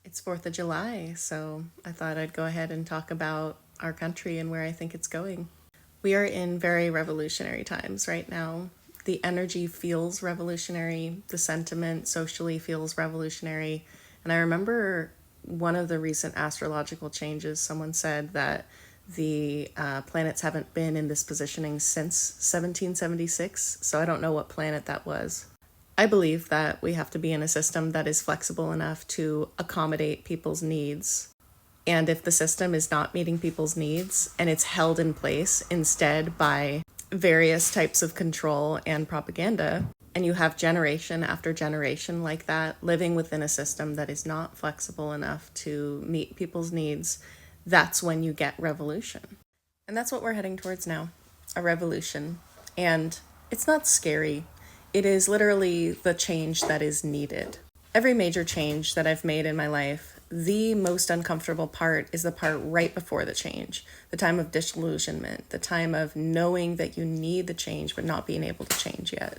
It's 4th of July, so I thought I'd go ahead and talk about our country and where I think it's going. We are in very revolutionary times right now. The energy feels revolutionary, the sentiment socially feels revolutionary. And I remember one of the recent astrological changes, someone said that the planets haven't been in this positioning since 1776, so I don't know what planet that was. I believe that we have to be in a system that is flexible enough to accommodate people's needs. And if the system is not meeting people's needs and it's held in place instead by various types of control and propaganda, and you have generation after generation like that living within a system that is not flexible enough to meet people's needs, that's when you get revolution. And that's what we're heading towards now, a revolution. And it's not scary. It is literally the change that is needed. Every major change that I've made in my life, the most uncomfortable part is the part right before the change, the time of disillusionment, the time of knowing that you need the change but not being able to change yet.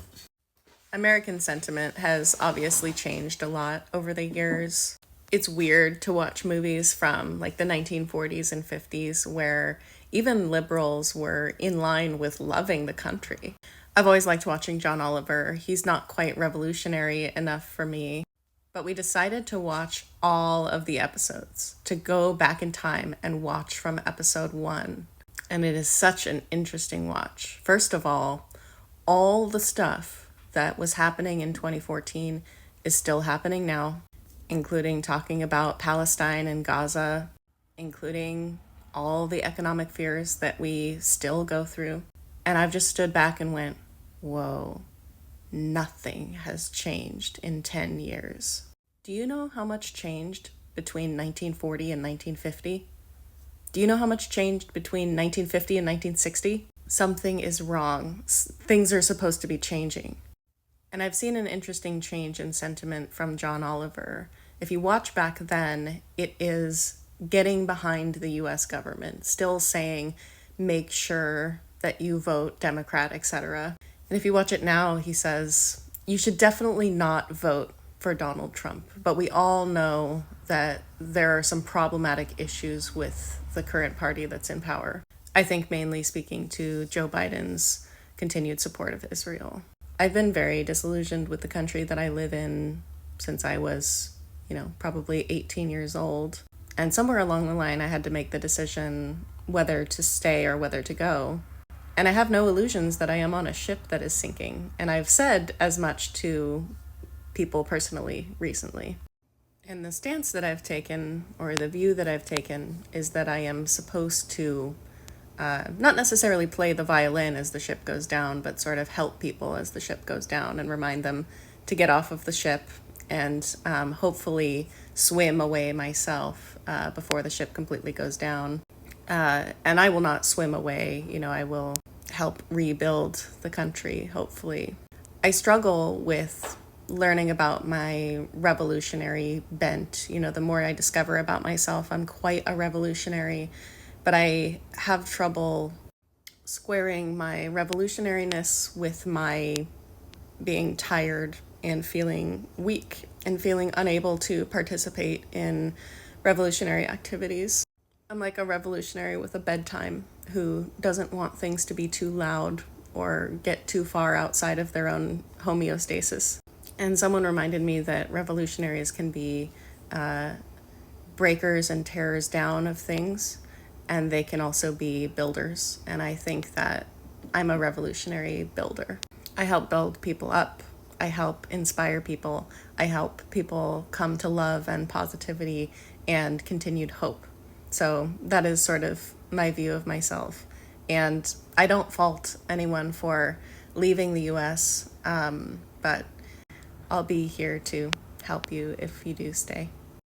American sentiment has obviously changed a lot over the years. It's weird to watch movies from like the 1940s and 50s where even liberals were in line with loving the country. I've always liked watching John Oliver. He's not quite revolutionary enough for me, but we decided to watch all of the episodes, to go back in time and watch from episode 1. And it is such an interesting watch. First of all the stuff that was happening in 2014 is still happening now, including talking about Palestine and Gaza, including all the economic fears that we still go through. And I've just stood back and went, whoa, nothing has changed in 10 years. Do you know how much changed between 1940 and 1950? Do you know how much changed between 1950 and 1960? Something is wrong. Things are supposed to be changing. And I've seen an interesting change in sentiment from John Oliver. If you watch back then, it is getting behind the US government, still saying, make sure that you vote Democrat, etc. And if you watch it now, he says, you should definitely not vote for Donald Trump. But we all know that there are some problematic issues with the current party that's in power. I think mainly speaking to Joe Biden's continued support of Israel. I've been very disillusioned with the country that I live in since I was, probably 18 years old. And somewhere along the line, I had to make the decision whether to stay or whether to go. And I have no illusions that I am on a ship that is sinking. And I've said as much to people personally recently. And the stance that I've taken, or the view that I've taken, is that I am supposed to not necessarily play the violin as the ship goes down, but sort of help people as the ship goes down and remind them to get off of the ship and hopefully swim away myself before the ship completely goes down. And I will not swim away, I will help rebuild the country, hopefully. I struggle with learning about my revolutionary bent. The more I discover about myself, I'm quite a revolutionary, but I have trouble squaring my revolutionariness with my being tired and feeling weak and feeling unable to participate in revolutionary activities. I'm like a revolutionary with a bedtime who doesn't want things to be too loud or get too far outside of their own homeostasis. And someone reminded me that revolutionaries can be breakers and tearers down of things, and they can also be builders. And I think that I'm a revolutionary builder. I help build people up. I help inspire people. I help people come to love and positivity and continued hope. So that is sort of my view of myself. And I don't fault anyone for leaving the US, but I'll be here to help you if you do stay.